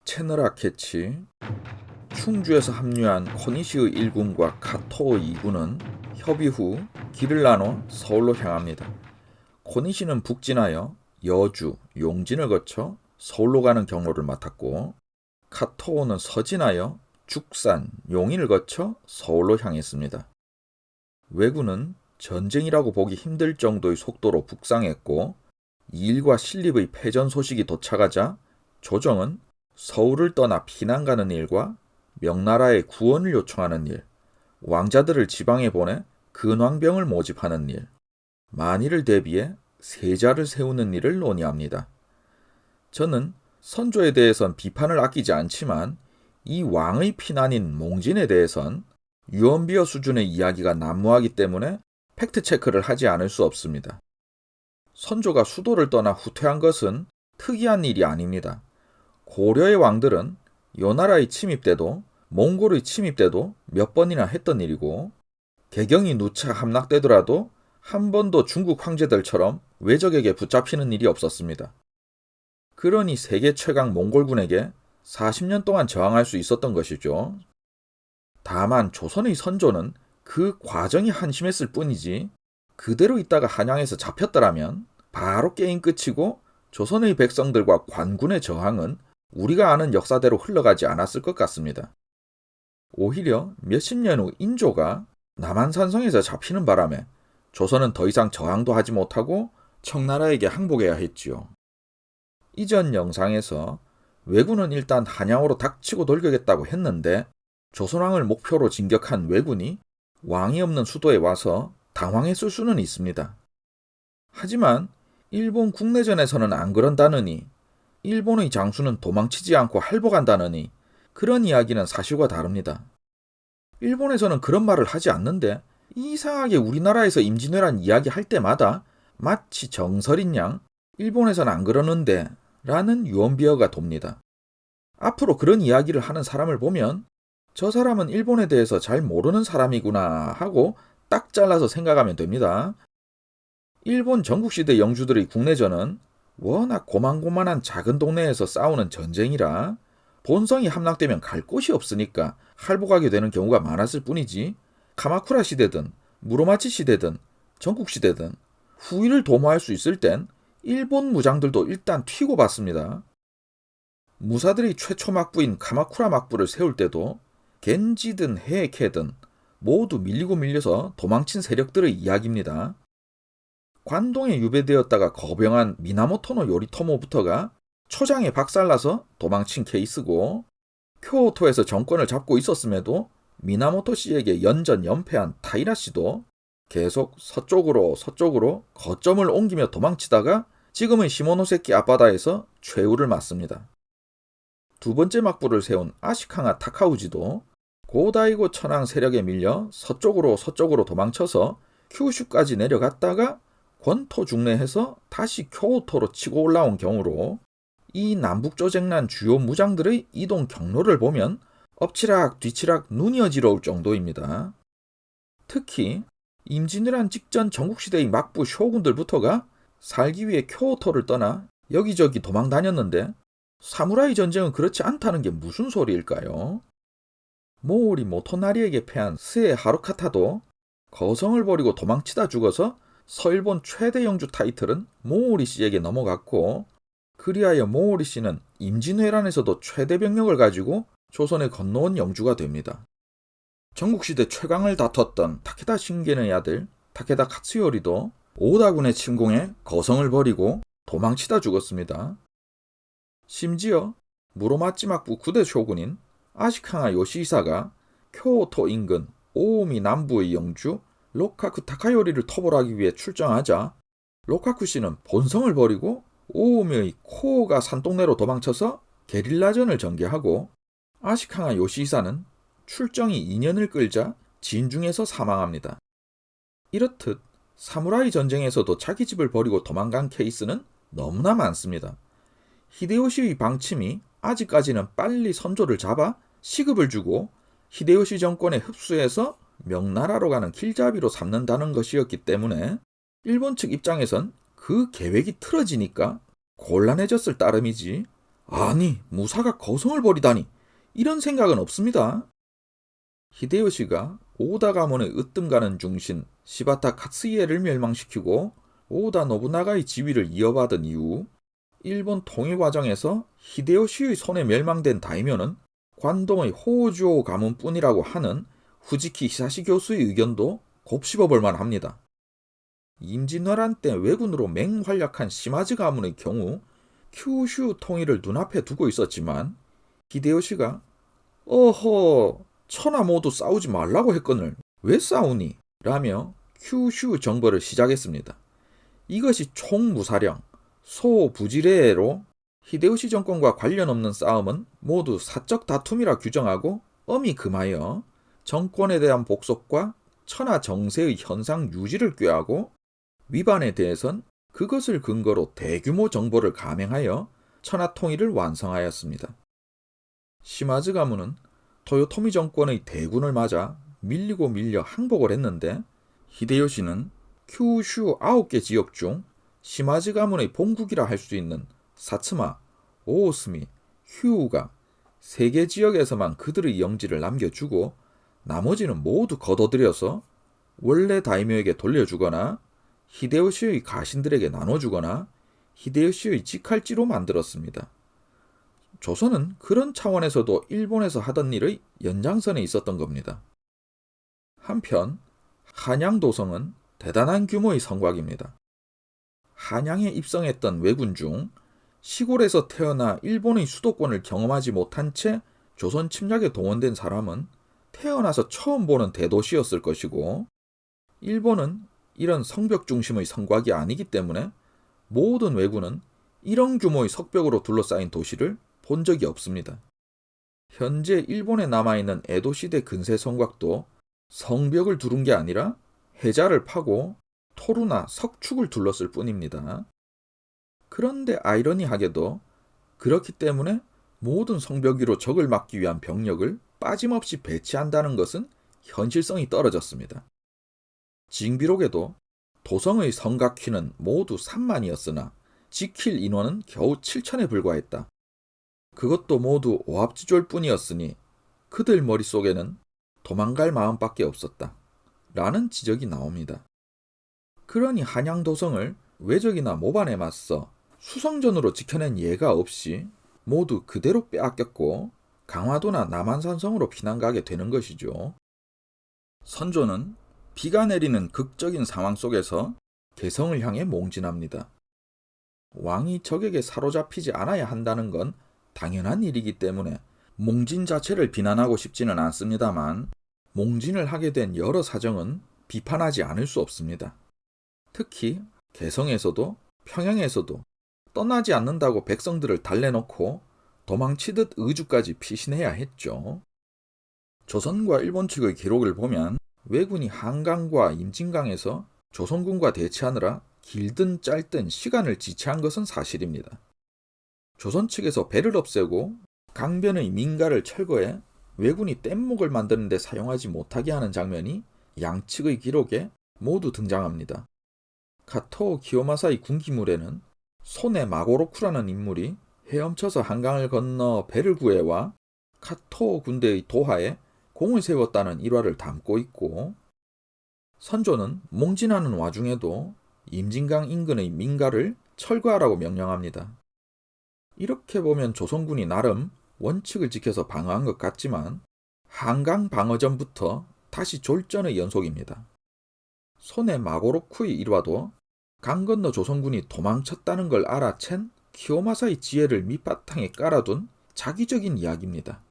채널아 캐치. 충주에서 합류한 코니시의 1군과 카토의 2군은 협의 후 길을 나눠 서울로 향합니다. 코니시는 북진하여 여주, 용진을 거쳐 서울로 가는 경로를 맡았고, 카토는 서진하여 죽산, 용인을 거쳐 서울로 향했습니다. 왜군은 전쟁이라고 보기 힘들 정도의 속도로 북상했고, 이일과 신립의 패전 소식이 도착하자 조정은 서울을 떠나 피난 가는 일과 명나라의 구원을 요청하는 일, 왕자들을 지방에 보내 근왕병을 모집하는 일, 만일을 대비해 세자를 세우는 일을 논의합니다. 저는 선조에 대해선 비판을 아끼지 않지만 이 왕의 피난인 몽진에 대해선 유언비어 수준의 이야기가 난무하기 때문에 팩트체크를 하지 않을 수 없습니다. 선조가 수도를 떠나 후퇴한 것은 특이한 일이 아닙니다. 고려의 왕들은 요나라의 침입 때도 몽골의 침입 때도 몇 번이나 했던 일이고, 개경이 누차 함락되더라도 한 번도 중국 황제들처럼 외적에게 붙잡히는 일이 없었습니다. 그러니 세계 최강 몽골군에게 40년 동안 저항할 수 있었던 것이죠. 다만 조선의 선조는 그 과정이 한심했을 뿐이지, 그대로 있다가 한양에서 잡혔더라면 바로 게임 끝이고 조선의 백성들과 관군의 저항은 우리가 아는 역사대로 흘러가지 않았을 것 같습니다. 오히려 몇십 년 후 인조가 남한산성에서 잡히는 바람에 조선은 더 이상 저항도 하지 못하고 청나라에게 항복해야 했지요. 이전 영상에서 왜군은 일단 한양으로 닥치고 돌격했다고 했는데, 조선왕을 목표로 진격한 왜군이 왕이 없는 수도에 와서 당황했을 수는 있습니다. 하지만 일본 국내전에서는 안 그런다느니, 일본의 장수는 도망치지 않고 할복한다느니, 그런 이야기는 사실과 다릅니다. 일본에서는 그런 말을 하지 않는데 이상하게 우리나라에서 임진왜란 이야기 할 때마다 마치 정설인 양 일본에서는 안 그러는데 라는 유언비어가 돕니다. 앞으로 그런 이야기를 하는 사람을 보면 저 사람은 일본에 대해서 잘 모르는 사람이구나 하고 딱 잘라서 생각하면 됩니다. 일본 전국시대 영주들의 국내전은 워낙 고만고만한 작은 동네에서 싸우는 전쟁이라 본성이 함락되면 갈 곳이 없으니까 할복하게 되는 경우가 많았을 뿐이지, 카마쿠라 시대든 무로마치 시대든 전국 시대든 후위를 도모할 수 있을 땐 일본 무장들도 일단 튀고 봤습니다. 무사들이 최초 막부인 카마쿠라 막부를 세울 때도 겐지든 헤에케든 모두 밀리고 밀려서 도망친 세력들의 이야기입니다. 관동에 유배되었다가 거병한 미나모토노 요리토모부터가 초장에 박살나서 도망친 케이스고, 교토에서 정권을 잡고 있었음에도 미나모토 씨에게 연전 연패한 타이라 씨도 계속 서쪽으로 거점을 옮기며 도망치다가 지금의 시모노세키 앞바다에서 최후를 맞습니다. 두 번째 막부를 세운 아시카가 타카우지도 고다이고 천황 세력에 밀려 서쪽으로 도망쳐서 큐슈까지 내려갔다가 권토 중례해서 다시 교토로 치고 올라온 경우로, 이 남북조쟁난 주요 무장들의 이동 경로를 보면 엎치락 뒤치락 눈이 어지러울 정도입니다. 특히 임진왜란 직전 전국시대의 막부 쇼군들부터가 살기 위해 교토를 떠나 여기저기 도망 다녔는데, 사무라이 전쟁은 그렇지 않다는 게 무슨 소리일까요? 모오리 모토나리에게 패한 스에 하루카타도 거성을 버리고 도망치다 죽어서 서일본 최대 영주 타이틀은 모오리 씨에게 넘어갔고, 그리하여 모오리 씨는 임진왜란에서도 최대 병력을 가지고 조선에 건너온 영주가 됩니다. 전국시대 최강을 다퉜던 타케다 신겐의 아들 타케다 카츠요리도 오다군의 침공에 거성을 버리고 도망치다 죽었습니다. 심지어 무로마치 막부 9대 쇼군인 아시카가 요시히사가 교토 인근 오오미 남부의 영주 로카쿠 타카요리를 토벌하기 위해 출정하자, 로카쿠 씨는 본성을 버리고 오오미의 코오가 산동네로 도망쳐서 게릴라전을 전개하고, 아시카가 요시히사는 출정이 2년을 끌자 진중에서 사망합니다. 이렇듯 사무라이 전쟁에서도 자기 집을 버리고 도망간 케이스는 너무나 많습니다. 히데요시의 방침이 아직까지는 빨리 선조를 잡아 시급을 주고 히데요시 정권에 흡수해서 명나라로 가는 길잡이로 삼는다는 것이었기 때문에 일본 측 입장에선 그 계획이 틀어지니까 곤란해졌을 따름이지, 아니, 무사가 거성을 버리다니. 이런 생각은 없습니다. 히데요시가 오다 가문의 으뜸가는 중신 시바타 카츠이에를 멸망시키고 오다 노부나가의 지위를 이어받은 이후 일본 통일 과정에서 히데요시의 손에 멸망된 다이묘는 관동의 호우주오 가문뿐이라고 하는 후지키 히사시 교수의 의견도 곱씹어 볼 만합니다. 임진왜란 때 왜군으로 맹활약한 시마즈 가문의 경우 큐슈 통일을 눈앞에 두고 있었지만 히데요시가 어허 천하 모두 싸우지 말라고 했거늘 왜 싸우니? 라며 큐슈 정벌을 시작했습니다. 이것이 총무사령, 소부지레로 히데요시 정권과 관련 없는 싸움은 모두 사적 다툼이라 규정하고 엄히 금하여 정권에 대한 복속과 천하 정세의 현상 유지를 꾀하고 위반에 대해선 그것을 근거로 대규모 정벌을 감행하여 천하 통일을 완성하였습니다. 시마즈 가문은 토요토미 정권의 대군을 맞아 밀리고 밀려 항복을 했는데 히데요시는 큐슈 9개 지역 중 시마즈 가문의 본국이라 할 수 있는 사츠마, 오오스미, 휴우가 3개 지역에서만 그들의 영지를 남겨주고 나머지는 모두 걷어들여서 원래 다이묘에게 돌려주거나 히데요시의 가신들에게 나눠주거나 히데요시의 직할지로 만들었습니다. 조선은 그런 차원에서도 일본에서 하던 일의 연장선에 있었던 겁니다. 한편 한양도성은 대단한 규모의 성곽입니다. 한양에 입성했던 왜군 중 시골에서 태어나 일본의 수도권을 경험하지 못한 채 조선 침략에 동원된 사람은 태어나서 처음 보는 대도시였을 것이고 일본은 이런 성벽 중심의 성곽이 아니기 때문에 모든 왜군은 이런 규모의 석벽으로 둘러싸인 도시를 본 적이 없습니다. 현재 일본에 남아있는 에도시대 근세 성곽도 성벽을 두른 게 아니라 해자를 파고 토루나 석축을 둘렀을 뿐입니다. 그런데 아이러니하게도 그렇기 때문에 모든 성벽 위로 적을 막기 위한 병력을 빠짐없이 배치한다는 것은 현실성이 떨어졌습니다. 징비록에도 도성의 성곽키는 모두 3만이었으나 지킬 인원은 겨우 7천에 불과했다. 그것도 모두 오합지졸 뿐이었으니 그들 머릿속에는 도망갈 마음밖에 없었다. 라는 지적이 나옵니다. 그러니 한양도성을 외적이나 모반에 맞서 수성전으로 지켜낸 예가 없이 모두 그대로 빼앗겼고 강화도나 남한산성으로 피난가게 되는 것이죠. 선조는 비가 내리는 극적인 상황 속에서 개성을 향해 몽진합니다. 왕이 적에게 사로잡히지 않아야 한다는 건 당연한 일이기 때문에 몽진 자체를 비난하고 싶지는 않습니다만 몽진을 하게 된 여러 사정은 비판하지 않을 수 없습니다. 특히 개성에서도 평양에서도 떠나지 않는다고 백성들을 달래놓고 도망치듯 의주까지 피신해야 했죠. 조선과 일본 측의 기록을 보면 왜군이 한강과 임진강에서 조선군과 대치하느라 길든 짧든 시간을 지체한 것은 사실입니다. 조선 측에서 배를 없애고 강변의 민가를 철거해 왜군이 뗏목을 만드는 데 사용하지 못하게 하는 장면이 양측의 기록에 모두 등장합니다. 가토 기요마사의 군기물에는 소네 마고로쿠라는 인물이 헤엄쳐서 한강을 건너 배를 구해와 카토 군대의 도하에 공을 세웠다는 일화를 담고 있고 선조는 몽진하는 와중에도 임진강 인근의 민가를 철거하라고 명령합니다. 이렇게 보면 조선군이 나름 원칙을 지켜서 방어한 것 같지만 한강 방어전부터 다시 졸전의 연속입니다. 소네 마고로쿠의 일화도 강 건너 조선군이 도망쳤다는 걸 알아챈 키오마사의 지혜를 밑바탕에 깔아둔 자기적인 이야기입니다.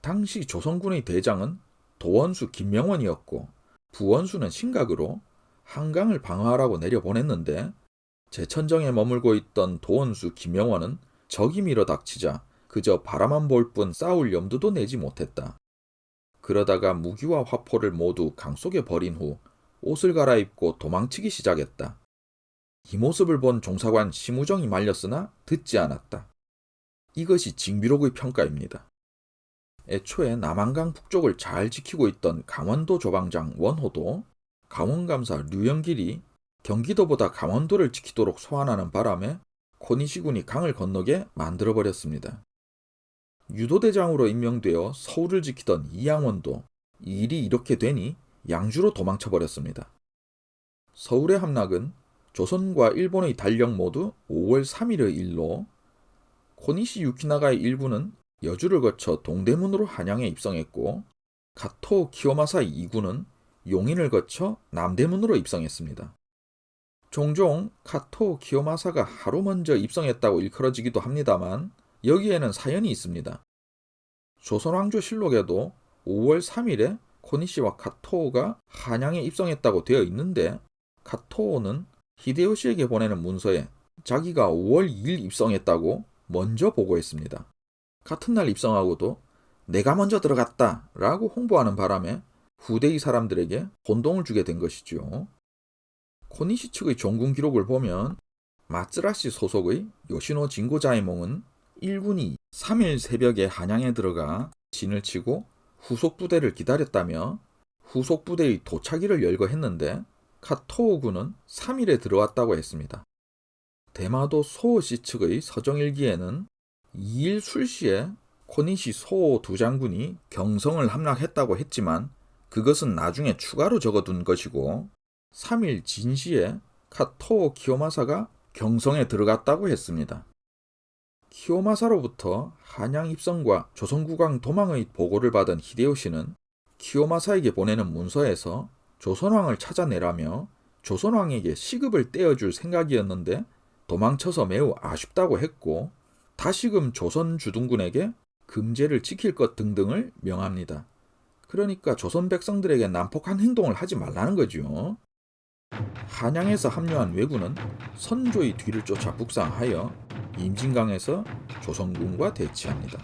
당시 조선군의 대장은 도원수 김명원이었고 부원수는 신각으로 한강을 방어하라고 내려보냈는데 제천정에 머물고 있던 도원수 김명원은 적이 밀어닥치자 그저 바라만 볼 뿐 싸울 염두도 내지 못했다. 그러다가 무기와 화포를 모두 강속에 버린 후 옷을 갈아입고 도망치기 시작했다. 이 모습을 본 종사관 심우정이 말렸으나 듣지 않았다. 이것이 징비록의 평가입니다. 애초에 남한강 북쪽을 잘 지키고 있던 강원도 조방장 원호도 강원감사 류영길이 경기도보다 강원도를 지키도록 소환하는 바람에 코니시군이 강을 건너게 만들어버렸습니다. 유도대장으로 임명되어 서울을 지키던 이양원도 일이 이렇게 되니 양주로 도망쳐버렸습니다. 서울의 함락은 조선과 일본의 달력 모두 5월 3일의 일로 코니시 유키나가의 일부는 여주를 거쳐 동대문으로 한양에 입성했고 가토 키요마사 2구는 용인을 거쳐 남대문으로 입성했습니다. 종종 가토 키요마사가 하루 먼저 입성했다고 일컬어지기도 합니다만 여기에는 사연이 있습니다. 조선왕조실록에도 5월 3일에 코니시와 가토가 한양에 입성했다고 되어 있는데 가토는 히데요시에게 보내는 문서에 자기가 5월 2일 입성했다고 먼저 보고했습니다. 같은 날 입성하고도 내가 먼저 들어갔다 라고 홍보하는 바람에 후대의 사람들에게 혼동을 주게 된 것이죠. 코니시 측의 종군 기록을 보면 마츠라시 소속의 요시노 진고자이몽은 1군이 3일 새벽에 한양에 들어가 진을 치고 후속 부대를 기다렸다며 후속 부대의 도착일을 열거했는데 카토오군은 3일에 들어왔다고 했습니다. 대마도 소오시 측의 서정일기에는 2일 술시에 코니시 소오 두 장군이 경성을 함락했다고 했지만 그것은 나중에 추가로 적어둔 것이고 3일 진시에 카토오 키요마사가 경성에 들어갔다고 했습니다. 키요마사로부터 한양 입성과 조선국왕 도망의 보고를 받은 히데요시는 키요마사에게 보내는 문서에서 조선왕을 찾아내라며 조선왕에게 시급을 떼어줄 생각이었는데 도망쳐서 매우 아쉽다고 했고 다시금 조선 주둔군에게 금제를 지킬 것 등등을 명합니다. 그러니까 조선 백성들에게 난폭한 행동을 하지 말라는 거죠. 한양에서 합류한 왜군은 선조의 뒤를 쫓아 북상하여 임진강에서 조선군과 대치합니다.